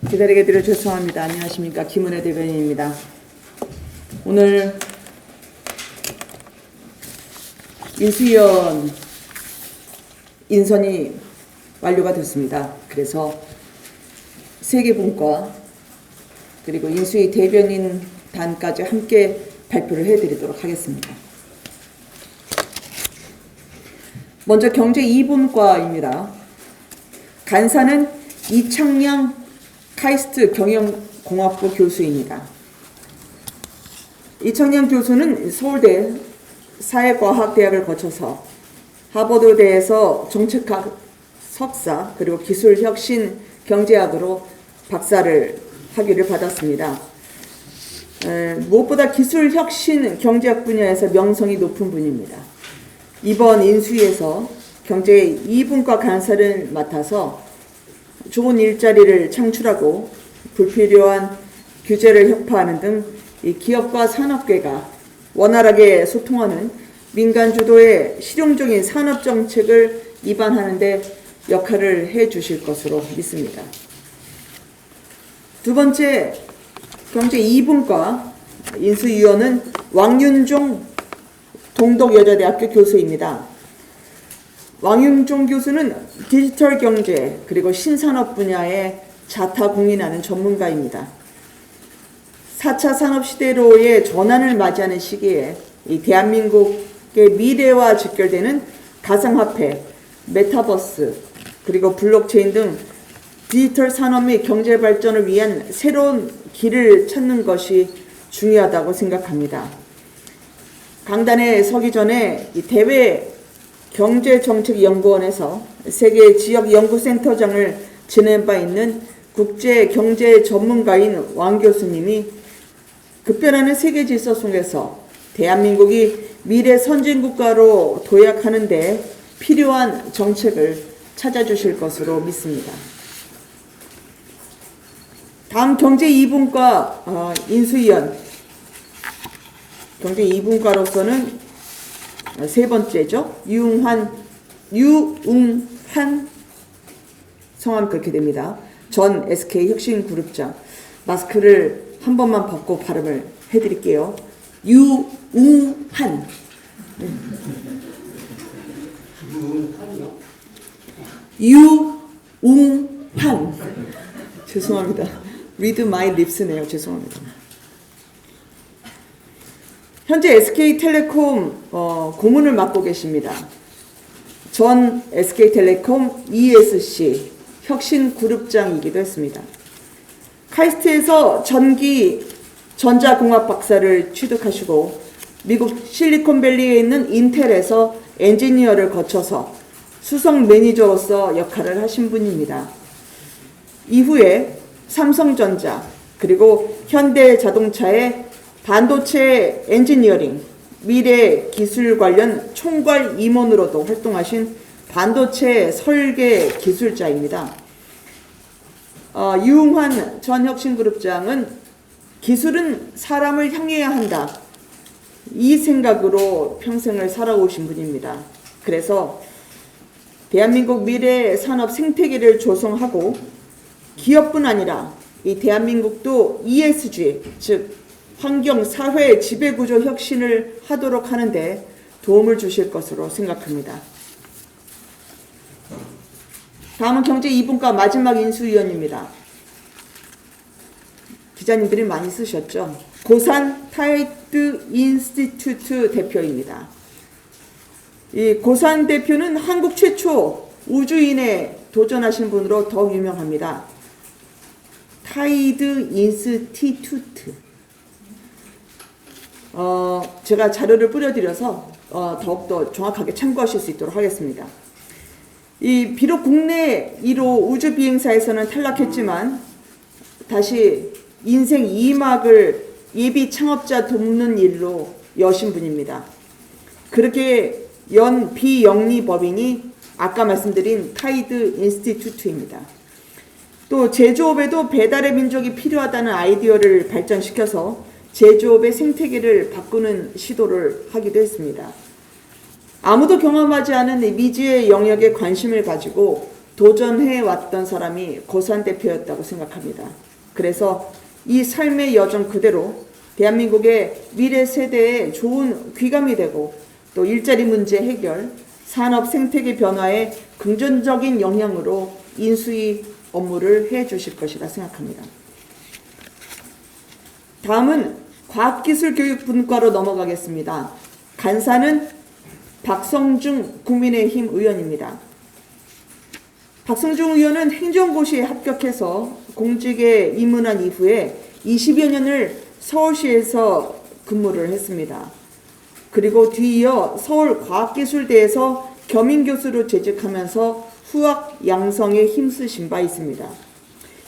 기다리게 드려 죄송합니다. 안녕하십니까. 김은혜 대변인입니다. 오늘 인수위원 인선이 완료가 됐습니다. 그래서 세 개 분과 그리고 인수위 대변인단까지 함께 발표를 해드리도록 하겠습니다. 먼저 경제 2분과입니다. 간사는 이창양 카이스트 경영공학부 교수입니다. 이창양 교수는 서울대 사회과학대학을 거쳐서 하버드대에서 정책학 석사 그리고 기술혁신 경제학으로 박사를 학위를 받았습니다. 무엇보다 기술혁신 경제학 분야에서 명성이 높은 분입니다. 이번 인수위에서 경제 2분과 간사를 맡아서 좋은 일자리를 창출하고 불필요한 규제를 혁파하는 등 이 기업과 산업계가 원활하게 소통하는 민간 주도의 실용적인 산업 정책을 입안하는 데 역할을 해 주실 것으로 믿습니다. 두 번째 경제 2분과 인수위원은 왕윤종 동덕여자대학교 교수입니다. 왕윤종 교수는 디지털 경제 그리고 신산업 분야에 자타공인하는 전문가입니다. 4차 산업시대로의 전환을 맞이하는 시기에 이 대한민국의 미래와 직결되는 가상화폐, 메타버스, 그리고 블록체인 등 디지털 산업 및 경제 발전을 위한 새로운 길을 찾는 것이 중요하다고 생각합니다. 강단에 서기 전에 이 대외 경제정책연구원에서 세계 지역연구센터장을 지낸 바 있는 국제경제 전문가인 왕 교수님이 급변하는 세계 질서 속에서 대한민국이 미래 선진국가로 도약하는 데 필요한 정책을 찾아주실 것으로 믿습니다. 다음 경제 2분과 인수위원 경제 2분과로서는 세 번째죠. 유웅환 성함 그렇게 됩니다. 전 SK혁신그룹장. 마스크를 한 번만 벗고 발음을 해드릴게요. 유웅환. 유웅환. 죄송합니다. Read my lips네요. 죄송합니다. 현재 SK텔레콤 고문을 맡고 계십니다. 전 SK텔레콤 ESC 혁신그룹장이기도 했습니다. 카이스트에서 전기 전자공학 박사를 취득하시고 미국 실리콘밸리에 있는 인텔에서 엔지니어를 거쳐서 수석 매니저로서 역할을 하신 분입니다. 이후에 삼성전자 그리고 현대자동차의 반도체 엔지니어링, 미래 기술 관련 총괄 임원으로도 활동하신 반도체 설계 기술자입니다. 유웅환 전 혁신그룹장은 기술은 사람을 향해야 한다. 이 생각으로 평생을 살아오신 분입니다. 그래서 대한민국 미래 산업 생태계를 조성하고 기업뿐 아니라 이 대한민국도 ESG, 즉 환경, 사회, 지배구조 혁신을 하도록 하는데 도움을 주실 것으로 생각합니다. 다음은 경제 2분과 마지막 인수위원입니다. 기자님들이 많이 쓰셨죠. 고산 타이드 인스티튜트 대표입니다. 이 고산 대표는 한국 최초 우주인에 도전하신 분으로 더 유명합니다. 타이드 인스티튜트. 제가 자료를 뿌려드려서 더욱더 정확하게 참고하실 수 있도록 하겠습니다. 비록 국내 1호 우주 비행사에서는 탈락했지만 다시 인생 2막을 예비 창업자 돕는 일로 여신 분입니다. 그렇게 연 비영리 법인이 아까 말씀드린 타이드 인스티튜트입니다. 또 제조업에도 배달의 민족이 필요하다는 아이디어를 발전시켜서 제조업의 생태계를 바꾸는 시도를 하기도 했습니다. 아무도 경험하지 않은 미지의 영역에 관심을 가지고 도전해 왔던 사람이 고산 대표였다고 생각합니다. 그래서 이 삶의 여정 그대로 대한민국의 미래 세대에 좋은 귀감이 되고 또 일자리 문제 해결, 산업 생태계 변화에 긍정적인 영향으로 인수위 업무를 해 주실 것이라 생각합니다. 다음은 과학기술교육분과로 넘어가겠습니다. 간사는 박성중 국민의힘 의원입니다. 박성중 의원은 행정고시에 합격해서 공직에 입문한 이후에 20여 년을 서울시에서 근무를 했습니다. 그리고 뒤이어 서울과학기술대에서 겸임교수로 재직하면서 후학 양성에 힘쓰신 바 있습니다.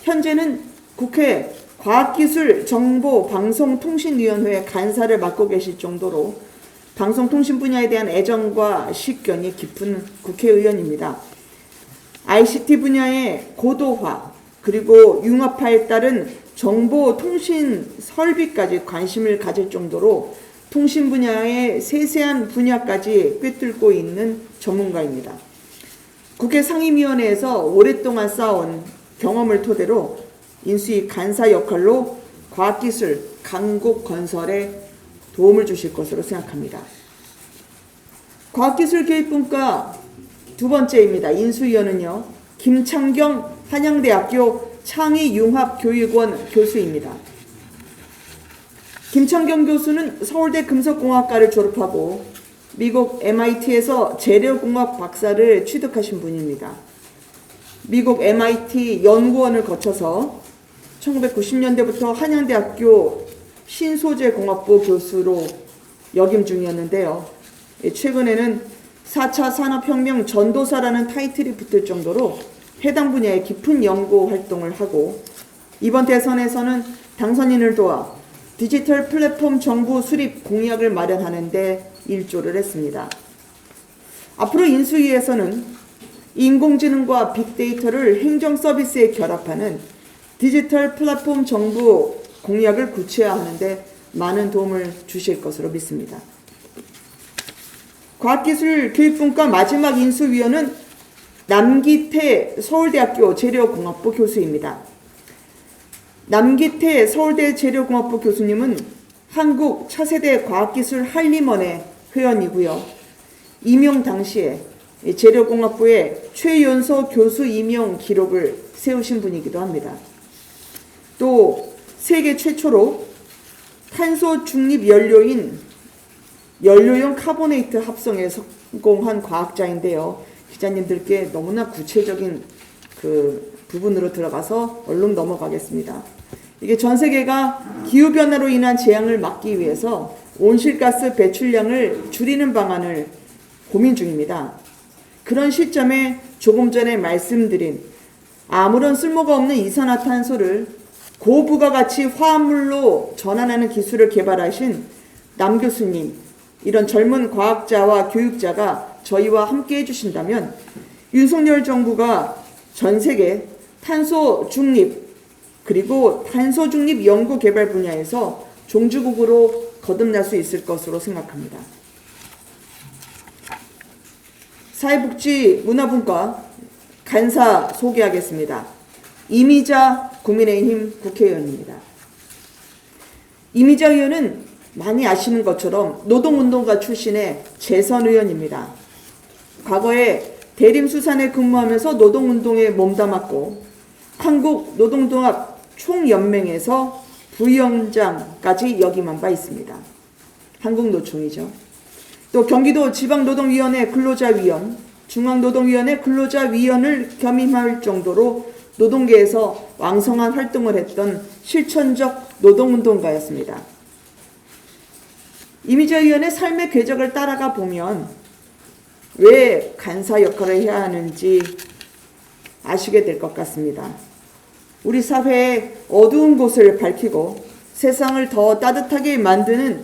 현재는 국회 과학기술정보방송통신위원회 간사를 맡고 계실 정도로 방송통신 분야에 대한 애정과 식견이 깊은 국회의원입니다. ICT 분야의 고도화 그리고 융합화에 따른 정보통신 설비까지 관심을 가질 정도로 통신 분야의 세세한 분야까지 꿰뚫고 있는 전문가입니다. 국회 상임위원회에서 오랫동안 쌓아온 경험을 토대로 인수위 간사 역할로 과학기술 강국 건설에 도움을 주실 것으로 생각합니다. 과학기술교육분과 두 번째입니다. 인수위원은요, 김창경 한양대학교 창의융합교육원 교수입니다. 김창경 교수는 서울대 금속공학과를 졸업하고 미국 MIT에서 재료공학 박사를 취득하신 분입니다. 미국 MIT 연구원을 거쳐서 1990년대부터 한양대학교 신소재공학부 교수로 역임 중이었는데요. 최근에는 4차 산업혁명 전도사라는 타이틀이 붙을 정도로 해당 분야에 깊은 연구 활동을 하고 이번 대선에서는 당선인을 도와 디지털 플랫폼 정부 수립 공약을 마련하는 데 일조를 했습니다. 앞으로 인수위에서는 인공지능과 빅데이터를 행정 서비스에 결합하는 디지털 플랫폼 정부 공약을 구체화하는 데 많은 도움을 주실 것으로 믿습니다. 과학기술교육분과 마지막 인수위원은 남기태 서울대학교 재료공학부 교수입니다. 남기태 서울대 재료공학부 교수님은 한국 차세대 과학기술 한림원의 회원이고요. 임용 당시에 재료공학부의 최연소 교수 임용 기록을 세우신 분이기도 합니다. 또 세계 최초로 탄소 중립 연료용 카보네이트 합성에 성공한 과학자인데요. 기자님들께 너무나 구체적인 그 부분으로 들어가서 얼른 넘어가겠습니다. 이게 전 세계가 기후변화로 인한 재앙을 막기 위해서 온실가스 배출량을 줄이는 방안을 고민 중입니다. 그런 시점에 조금 전에 말씀드린 아무런 쓸모가 없는 이산화탄소를 고부가가치 화합물로 전환하는 기술을 개발하신 남 교수님, 이런 젊은 과학자와 교육자가 저희와 함께 해주신다면 윤석열 정부가 전 세계 탄소 중립 그리고 탄소 중립 연구 개발 분야에서 종주국으로 거듭날 수 있을 것으로 생각합니다. 사회복지문화분과 간사 소개하겠습니다. 이미자 국민의힘 국회의원입니다. 이미자 의원은 많이 아시는 것처럼 노동운동가 출신의 재선의원입니다. 과거에 대림수산에 근무하면서 노동운동에 몸담았고 한국노동동합 총연맹에서 부위원장까지 역임한 바 있습니다. 한국노총이죠. 또 경기도 지방노동위원회 근로자위원, 중앙노동위원회 근로자위원을 겸임할 정도로 노동계에서 왕성한 활동을 했던 실천적 노동운동가였습니다. 이미자 의원의 삶의 궤적을 따라가 보면 왜 간사 역할을 해야 하는지 아시게 될 것 같습니다. 우리 사회의 어두운 곳을 밝히고 세상을 더 따뜻하게 만드는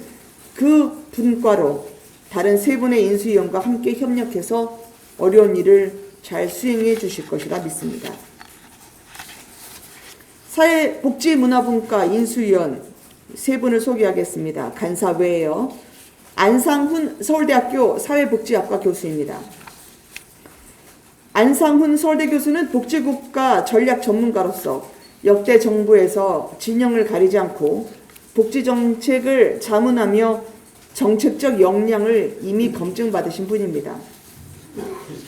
그 분과로 다른 세 분의 인수위원과 함께 협력해서 어려운 일을 잘 수행해 주실 것이라 믿습니다. 사회복지문화분과 인수위원 세 분을 소개하겠습니다. 간사 외에요. 안상훈 서울대학교 사회복지학과 교수입니다. 안상훈 서울대 교수는 복지국가 전략 전문가로서 역대 정부에서 진영을 가리지 않고 복지정책을 자문하며 정책적 역량을 이미 검증받으신 분입니다.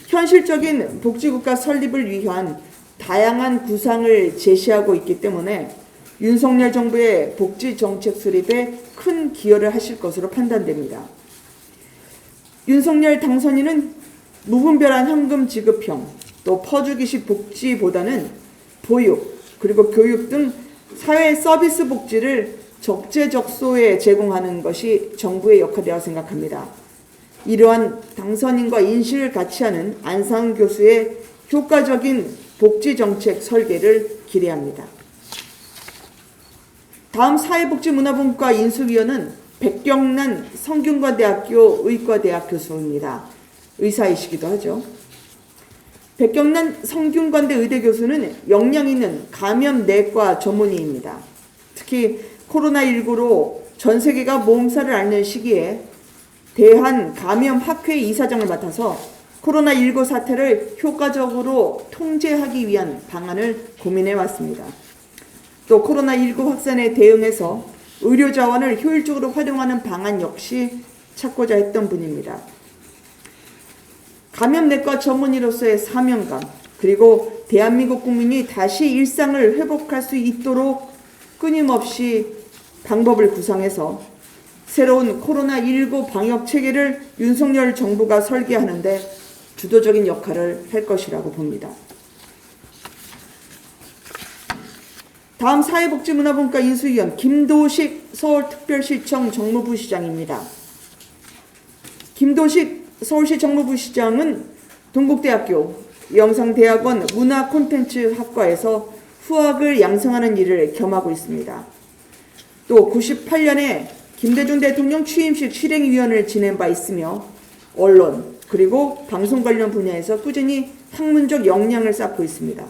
현실적인 복지국가 설립을 위한 다양한 구상을 제시하고 있기 때문에 윤석열 정부의 복지정책 수립에 큰 기여를 하실 것으로 판단됩니다. 윤석열 당선인은 무분별한 현금 지급형, 또 퍼주기식 복지보다는 보육, 그리고 교육 등 사회 서비스 복지를 적재적소에 제공하는 것이 정부의 역할이라고 생각합니다. 이러한 당선인과 인식을 같이 하는 안상훈 교수의 효과적인 복지정책 설계를 기대합니다. 다음 사회복지문화분과 인수위원은 백경란 성균관대학교 의과대학 교수입니다. 의사이시기도 하죠. 백경란 성균관대 의대 교수는 역량 있는 감염내과 전문의입니다. 특히 코로나19로 전 세계가 몸살을 앓는 시기에 대한감염학회 이사장을 맡아서 코로나19 사태를 효과적으로 통제하기 위한 방안을 고민해 왔습니다. 또 코로나19 확산에 대응해서 의료자원을 효율적으로 활용하는 방안 역시 찾고자 했던 분입니다. 감염내과 전문의로서의 사명감, 그리고 대한민국 국민이 다시 일상을 회복할 수 있도록 끊임없이 방법을 구상해서 새로운 코로나19 방역 체계를 윤석열 정부가 설계하는데 주도적인 역할을 할 것이라고 봅니다. 다음 사회복지문화분과 인수위원 김도식 서울특별시청 정무부시장입니다. 김도식 서울시 정무부시장은 동국대학교 영상대학원 문화콘텐츠학과에서 후학을 양성하는 일을 겸하고 있습니다. 또 98년에 김대중 대통령 취임식 실행위원을 지낸 바 있으며 언론 그리고 방송 관련 분야에서 꾸준히 학문적 역량을 쌓고 있습니다.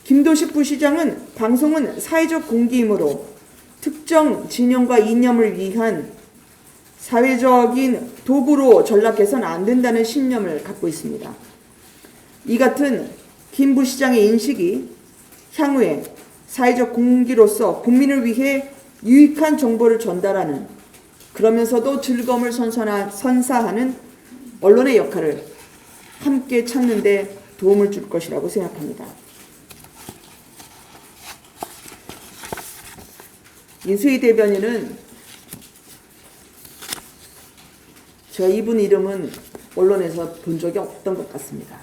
김도식 부시장은 방송은 사회적 공기이므로 특정 진영과 이념을 위한 사회적인 도구로 전락해서는 안 된다는 신념을 갖고 있습니다. 이 같은 김 부시장의 인식이 향후에 사회적 공기로서 국민을 위해 유익한 정보를 전달하는, 그러면서도 즐거움을 선사하는 언론의 역할을 함께 찾는 데 도움을 줄 것이라고 생각합니다. 인수위 대변인은 제가 이분 이름은 언론에서 본 적이 없던 것 같습니다.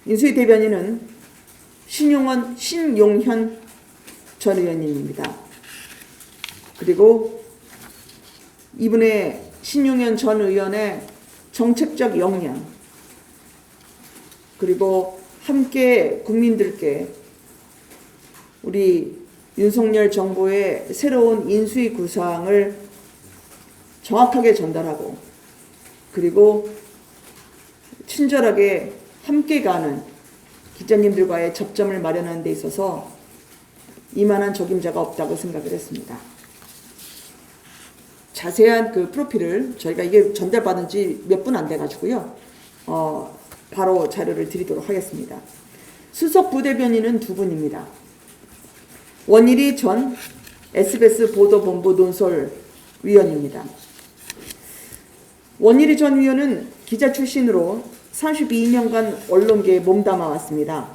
인수위 대변인은 신용현 전 의원님입니다. 그리고 이분의 신용현 전 의원의 정책적 역량, 그리고 함께 국민들께 우리 윤석열 정부의 새로운 인수위 구상을 정확하게 전달하고, 그리고 친절하게 함께 가는 기자님들과의 접점을 마련하는 데 있어서 이만한 적임자가 없다고 생각을 했습니다. 자세한 그 프로필을 저희가 이게 전달받은 지 몇 분 안 돼가지고요. 바로 자료를 드리도록 하겠습니다. 수석 부대변인은 두 분입니다. 원일이 전 SBS 보도본부 논설위원입니다. 원일이 전 위원은 기자 출신으로 32년간 언론계에 몸담아 왔습니다.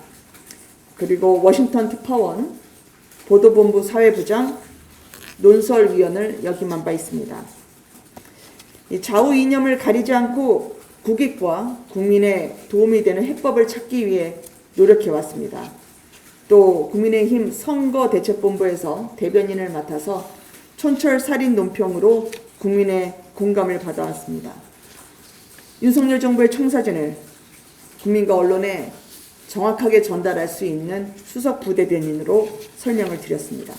그리고 워싱턴 특파원, 보도본부 사회부장, 논설위원을 역임한 바 있습니다. 좌우 이념을 가리지 않고 국익과 국민의 도움이 되는 해법을 찾기 위해 노력해 왔습니다. 또 국민의힘 선거대책본부에서 대변인을 맡아서 촌철살인 논평으로 국민의 공감을 받아왔습니다. 윤석열 정부의 청사진을 국민과 언론에 정확하게 전달할 수 있는 수석 부대변인으로 설명을 드렸습니다.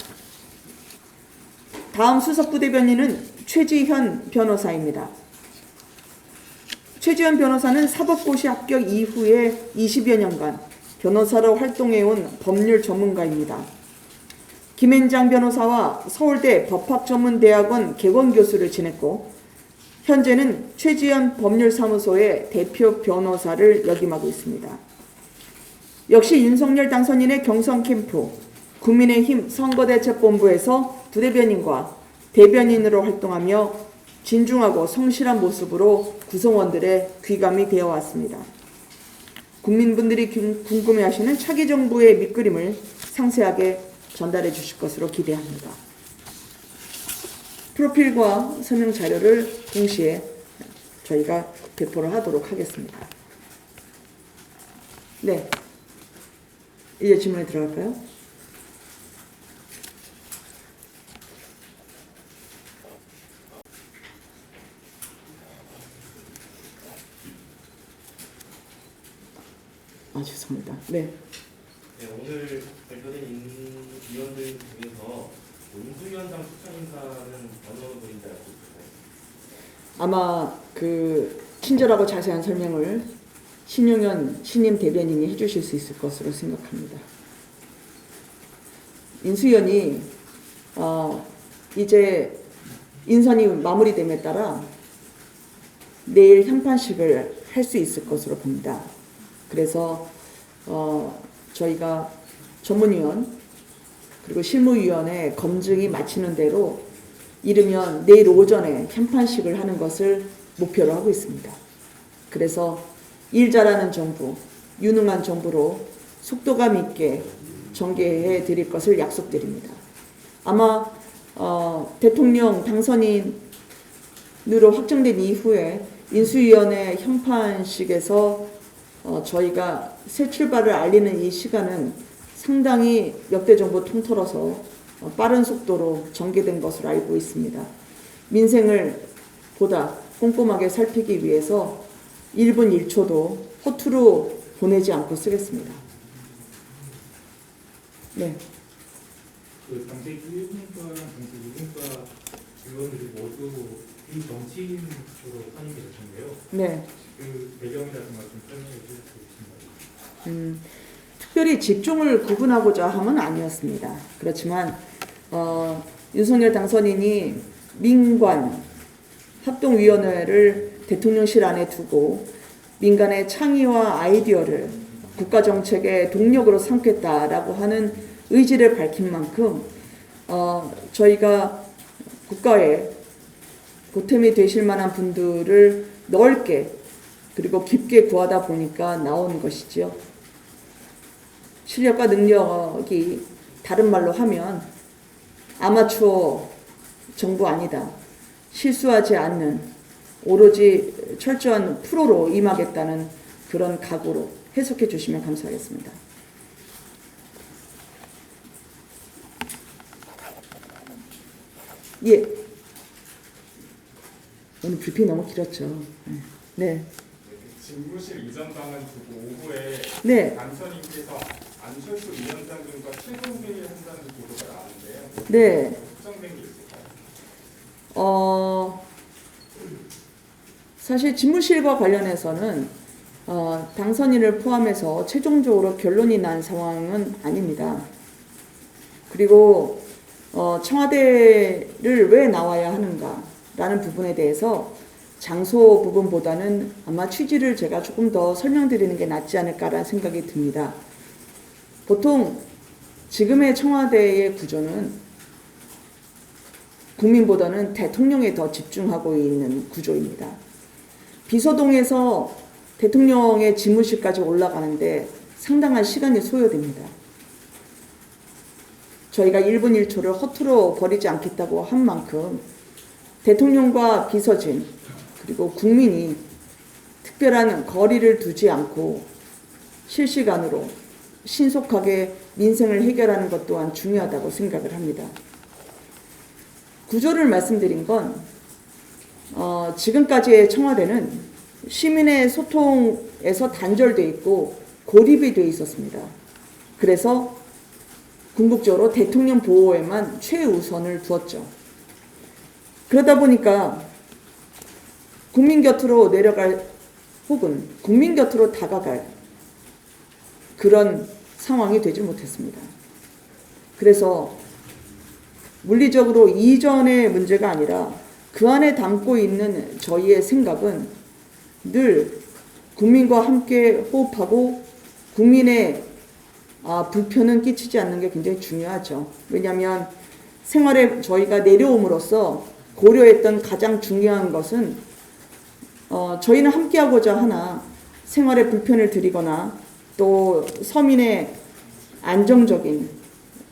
다음 수석 부대변인은 최지현 변호사입니다. 최지현 변호사는 사법고시 합격 이후에 20여 년간 변호사로 활동해온 법률 전문가입니다. 김앤장 변호사와 서울대 법학전문대학원 개원교수를 지냈고 현재는 최지연 법률사무소의 대표 변호사를 역임하고 있습니다. 역시 윤석열 당선인의 경선 캠프 국민의힘 선거대책본부에서 부대변인과 대변인으로 활동하며 진중하고 성실한 모습으로 구성원들의 귀감이 되어 왔습니다. 국민분들이 궁금해하시는 차기 정부의 밑그림을 상세하게 전달해 주실 것으로 기대합니다. 프로필과 설명 자료를 동시에 저희가 배포를 하도록 하겠습니다. 네, 이제 질문에 들어갈까요? 죄송합니다. 네. 네, 오늘 발표된 위원들 중에서 인수위원장 추천 인사는 어느 분인지 알고 있을까요? 아마 그 친절하고 자세한 설명을 신용현 신임 대변인이 해주실 수 있을 것으로 생각합니다. 인수위원이 이제 인선이 마무리됨에 따라 내일 현판식을 할 수 있을 것으로 봅니다. 그래서 저희가 전문위원 그리고 실무위원회 검증이 마치는 대로 이르면 내일 오전에 현판식을 하는 것을 목표로 하고 있습니다. 그래서 일 잘하는 정부, 유능한 정부로 속도감 있게 전개해 드릴 것을 약속드립니다. 아마 대통령 당선인으로 확정된 이후에 인수위원회 현판식에서 저희가 새 출발을 알리는 이 시간은 상당히 역대 정부 통틀어서 빠른 속도로 전개된 것으로 알고 있습니다. 민생을 보다 꼼꼼하게 살피기 위해서 1분 1초도 허투루 보내지 않고 쓰겠습니다. 네. 그 당시 1분과랑 당시 2분과 의원들이 모두 비정치인으로 선임이 되셨는데요. 네. 그 배경이라든가 좀 설명해 주실 수 있습니다. 특별히 직종을 구분하고자 함은 아니었습니다. 그렇지만 윤석열 당선인이 민관 합동위원회를 대통령실 안에 두고 민간의 창의와 아이디어를 국가정책의 동력으로 삼겠다라고 하는 의지를 밝힌 만큼 저희가 국가에 보탬이 되실 만한 분들을 넓게 그리고 깊게 구하다 보니까 나오는 것이지요. 실력과 능력이 다른 말로 하면 아마추어 정부 아니다. 실수하지 않는 오로지 철저한 프로로 임하겠다는 그런 각오로 해석해 주시면 감사하겠습니다. 예. 오늘 브리핑 너무 길었죠. 네. 집무실 이전당은 두고 오후에 네. 당선인께서 안철수 위원장님과 최종 회의를 한다는 보도가 나왔는데요. 네. 확정된 게 있을까요? 사실 집무실과 관련해서는 당선인을 포함해서 최종적으로 결론이 난 상황은 아닙니다. 그리고 청와대를 왜 나와야 하는가라는 부분에 대해서 장소 부분보다는 아마 취지를 제가 조금 더 설명드리는 게 낫지 않을까라는 생각이 듭니다. 보통 지금의 청와대의 구조는 국민보다는 대통령에 더 집중하고 있는 구조입니다. 비서동에서 대통령의 집무실까지 올라가는데 상당한 시간이 소요됩니다. 저희가 1분 1초를 허투루 버리지 않겠다고 한 만큼 대통령과 비서진 그리고 국민이 특별한 거리를 두지 않고 실시간으로 신속하게 민생을 해결하는 것 또한 중요하다고 생각을 합니다. 구조를 말씀드린 건 지금까지의 청와대는 시민의 소통에서 단절돼 있고 고립이 돼 있었습니다. 그래서 궁극적으로 대통령 보호에만 최우선을 두었죠. 그러다 보니까 국민 곁으로 내려갈 혹은 국민 곁으로 다가갈 그런 상황이 되지 못했습니다. 그래서 물리적으로 이전의 문제가 아니라 그 안에 담고 있는 저희의 생각은 늘 국민과 함께 호흡하고 국민의 불편은 끼치지 않는 게 굉장히 중요하죠. 왜냐하면 생활에 저희가 내려옴으로써 고려했던 가장 중요한 것은 저희는 함께하고자 하나 생활에 불편을 드리거나 또 서민의 안정적인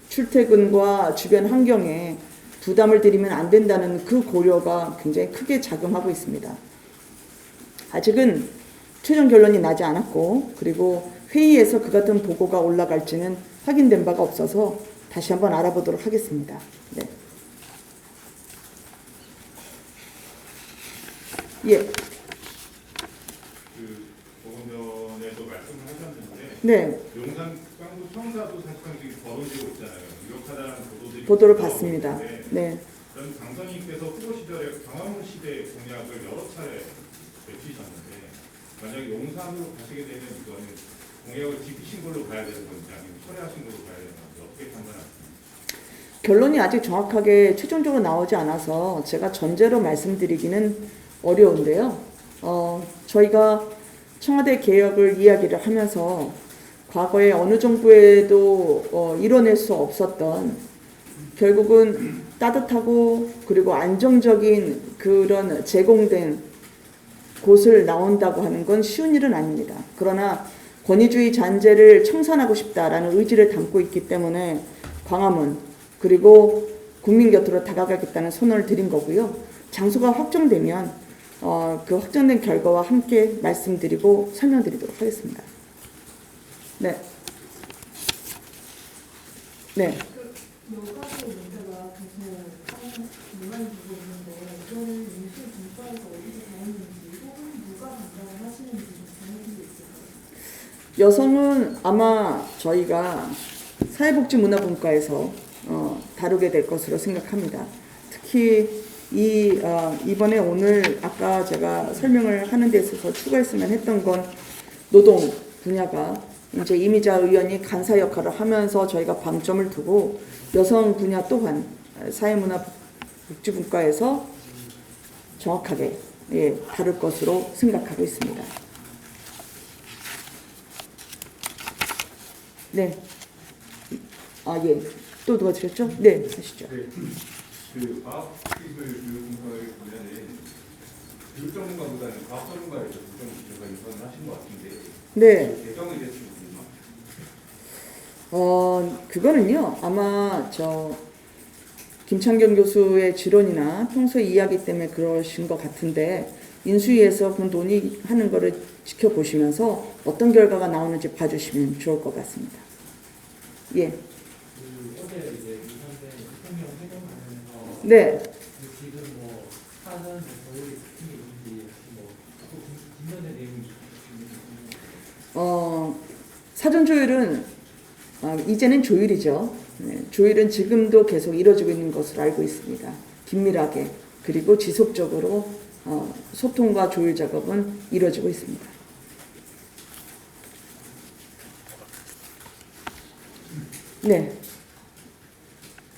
출퇴근과 주변 환경에 부담을 드리면 안 된다는 그 고려가 굉장히 크게 작용하고 있습니다. 아직은 최종 결론이 나지 않았고 그리고 회의에서 그 같은 보고가 올라갈지는 확인된 바가 없어서 다시 한번 알아보도록 하겠습니다. 네. 예. 그 조금 전에도 말씀을 하셨는데 네. 용산 깡부 청사도 사실상 지금 벌어지고 있잖아요. 유력하다는 보도들이 보도를 나오고 봤습니다. 있는데 네. 그럼 당선인께서 후보 시절에 광화문 시대 공약을 여러 차례 외치셨는데 만약에 용산으로 가시게 되면 이거는 공약을 지키신 걸로 봐야 되는 건지 아니면 철회하신 걸로 봐야 되는 건지 어떻게 판단하십니까? 결론이 아직 정확하게 최종적으로 나오지 않아서 제가 전제로 말씀드리기는 어려운데요. 저희가 청와대 개혁을 이야기를 하면서 과거에 어느 정부에도 이뤄낼 수 없었던 결국은 따뜻하고 그리고 안정적인 그런 제공된 곳을 나온다고 하는 건 쉬운 일은 아닙니다. 그러나 권위주의 잔재를 청산하고 싶다라는 의지를 담고 있기 때문에 광화문 그리고 국민 곁으로 다가가겠다는 선언을 드린 거고요. 장소가 확정되면 그 확정된 결과와 함께 말씀드리고 설명드리도록 하겠습니다. 네. 네. 몇 가지 문제가 계속 논란이 되고 있는데 이거는 인수 분과에서 어디서 나오는지 혹은 누가 담당을 하시는지 좀 정해진 게 있을까요? 여성은 아마 저희가 사회복지문화분과에서 다루게 될 것으로 생각합니다. 특히 이번에 오늘 아까 제가 설명을 하는 데 있어서 추가했으면 했던 건 노동 분야가 이제 이미자 의원이 간사 역할을 하면서 저희가 방점을 두고 여성 분야 또한 사회문화복지분과에서 정확하게 다룰 것으로 생각하고 있습니다. 네. 예. 또 누가 드렸죠? 네, 하시죠. 네. 그 과학기술교육분과의 분야는 교육 전문가보다는 과학 전문가에서 좀 제가 인선을 하신 것 같은데 네. 개정이 됐습니다. 그거는요, 아마 김창경 교수의 지론이나 평소 이야기 때문에 그러신 것 같은데, 인수위에서 그 논의하는 거를 지켜보시면서 어떤 결과가 나오는지 봐주시면 좋을 것 같습니다. 예. 어제 이제 이선대 대통령 회견하면서 네. 지금 뭐 사전 저희 특히 있는지 뭐 진전의 내용이 사전 조율은 이제는 조율이죠. 네, 조율은 지금도 계속 이루어지고 있는 것으로 알고 있습니다. 긴밀하게 그리고 지속적으로 소통과 조율 작업은 이루어지고 있습니다. 네.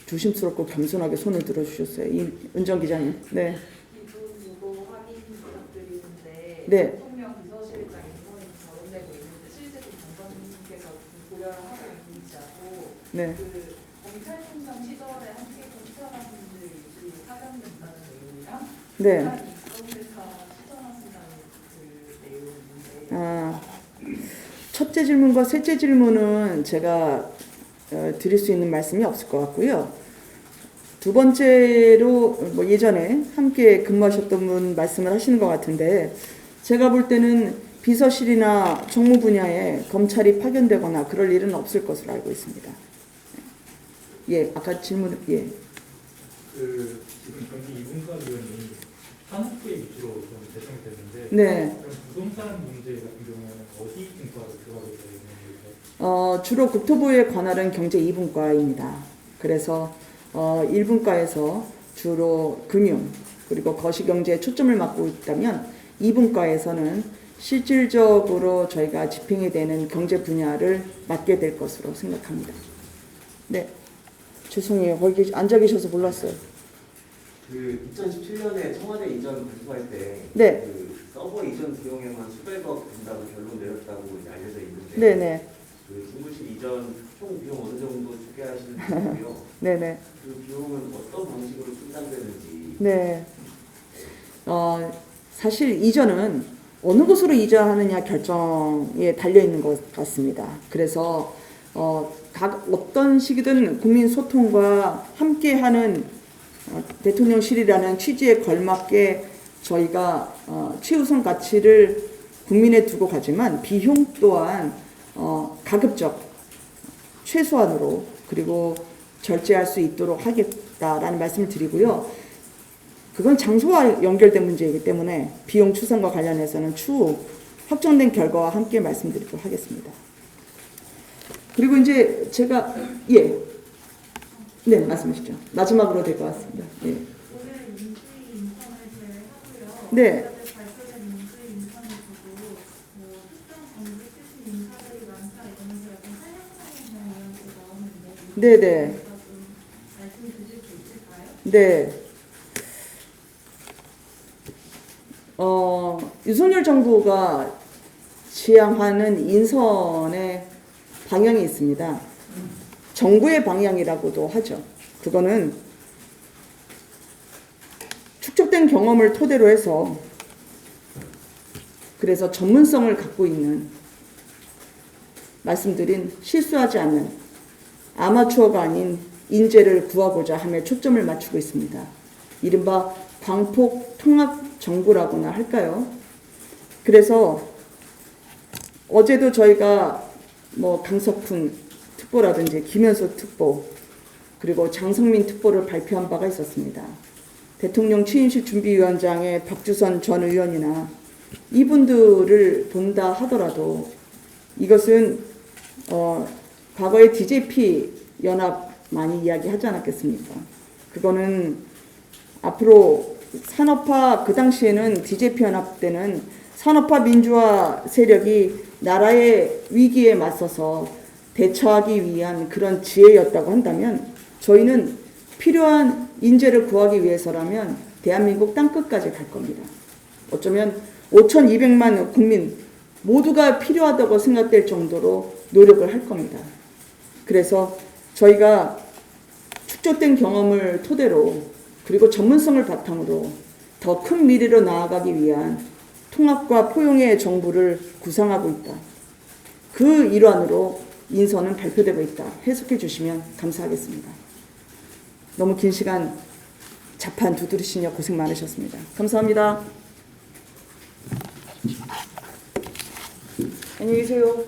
조심스럽고 겸손하게 손을 들어주셨어요. 은정 기자님. 네. 이분 확인 부탁드리는데 네. 대통령 비서실장 인선이 거론되고 있는데 실제 좀 장관님께서 고려를 하고 있는지하고 네. 그 검찰총장 시절에 함께 검찰관 분들이 파견된다는 내용이랑 네. 이권대사 시전하신다는 그 내용인데 첫째 질문과 셋째 질문은 제가 드릴 수 있는 말씀이 없을 것 같고요. 두 번째로 뭐 예전에 함께 근무하셨던 분 말씀을 하시는 것 같은데 제가 볼 때는 비서실이나 정무 분야에 검찰이 파견되거나 그럴 일은 없을 것으로 알고 있습니다. 예, 아까 질문 예. 그 지금 경기 이분과위원이 사무부의 위주로 좀 배정이 됐는데 네. 그럼 부동산 문제 같은 경우는 어디 분과로 들어가게 되는 거죠? 주로 국토부의 관할은 경제 2분과입니다. 그래서 1분과에서 주로 금융 그리고 거시경제에 초점을 맡고 있다면 2분과에서는 실질적으로 저희가 집행이 되는 경제 분야를 맡게 될 것으로 생각합니다. 네, 죄송해요. 거기 앉아 계셔서 몰랐어요. 그 2017년에 청와대 이전 발표할 때 네. 그 서버 이전 비용에만 수백억 든다고 결론 내렸다고 이제 알려져 있는데 네네. 그 중부실 이전 총 비용 어느 정도 추계하시는지요? 네네. 그 비용은 어떤 방식으로 충당되는지. 네. 사실 이전은 어느 곳으로 이전하느냐 결정에 달려 있는 것 같습니다. 그래서 각 어떤 시기든 국민 소통과 함께하는 대통령실이라는 취지에 걸맞게 저희가 최우선 가치를 국민에 두고 가지만 비용 또한 가급적 최소한으로 그리고 절제할 수 있도록 하겠다라는 말씀을 드리고요. 그건 장소와 연결된 문제이기 때문에 비용 추산과 관련해서는 추후 확정된 결과와 함께 말씀드리도록 하겠습니다. 그리고 이제 제가 네 말씀하시죠. 마지막으로 될 것 같습니다. 예. 오늘 인수위 인턴을 제외하고요. 네. 어제 발표된 인수위 인턴을 보고 특정 정직 출신 인사들이 많다 이러면서 약간 한량성에 대한 이야기가 나오는데 네네. 좀 말씀 주실 수 있을까요? 네. 윤석열 정부가 지향하는 인선의 방향이 있습니다. 정부의 방향이라고도 하죠. 그거는 축적된 경험을 토대로 해서 그래서 전문성을 갖고 있는 말씀드린 실수하지 않는 아마추어가 아닌 인재를 구하고자 함에 초점을 맞추고 있습니다. 이른바 광폭 통합 정부라고나 할까요? 그래서 어제도 저희가 강석훈 특보라든지 김현수 특보 그리고 장성민 특보를 발표한 바가 있었습니다. 대통령 취임식 준비위원장의 박주선 전 의원이나 이분들을 본다 하더라도 이것은 과거의 DJP 연합 많이 이야기하지 않았겠습니까? 그거는 앞으로 산업화 그 당시에는 DJP 연합 때는 산업화 민주화 세력이 나라의 위기에 맞서서 대처하기 위한 그런 지혜였다고 한다면 저희는 필요한 인재를 구하기 위해서라면 대한민국 땅끝까지 갈 겁니다. 어쩌면 5,200만 국민 모두가 필요하다고 생각될 정도로 노력을 할 겁니다. 그래서 저희가 축적된 경험을 토대로 그리고 전문성을 바탕으로 더 큰 미래로 나아가기 위한 통합과 포용의 정부를 구상하고 있다. 그 일환으로 인선은 발표되고 있다. 해석해 주시면 감사하겠습니다. 너무 긴 시간 자판 두드리시며 고생 많으셨습니다. 감사합니다. 안녕히 계세요.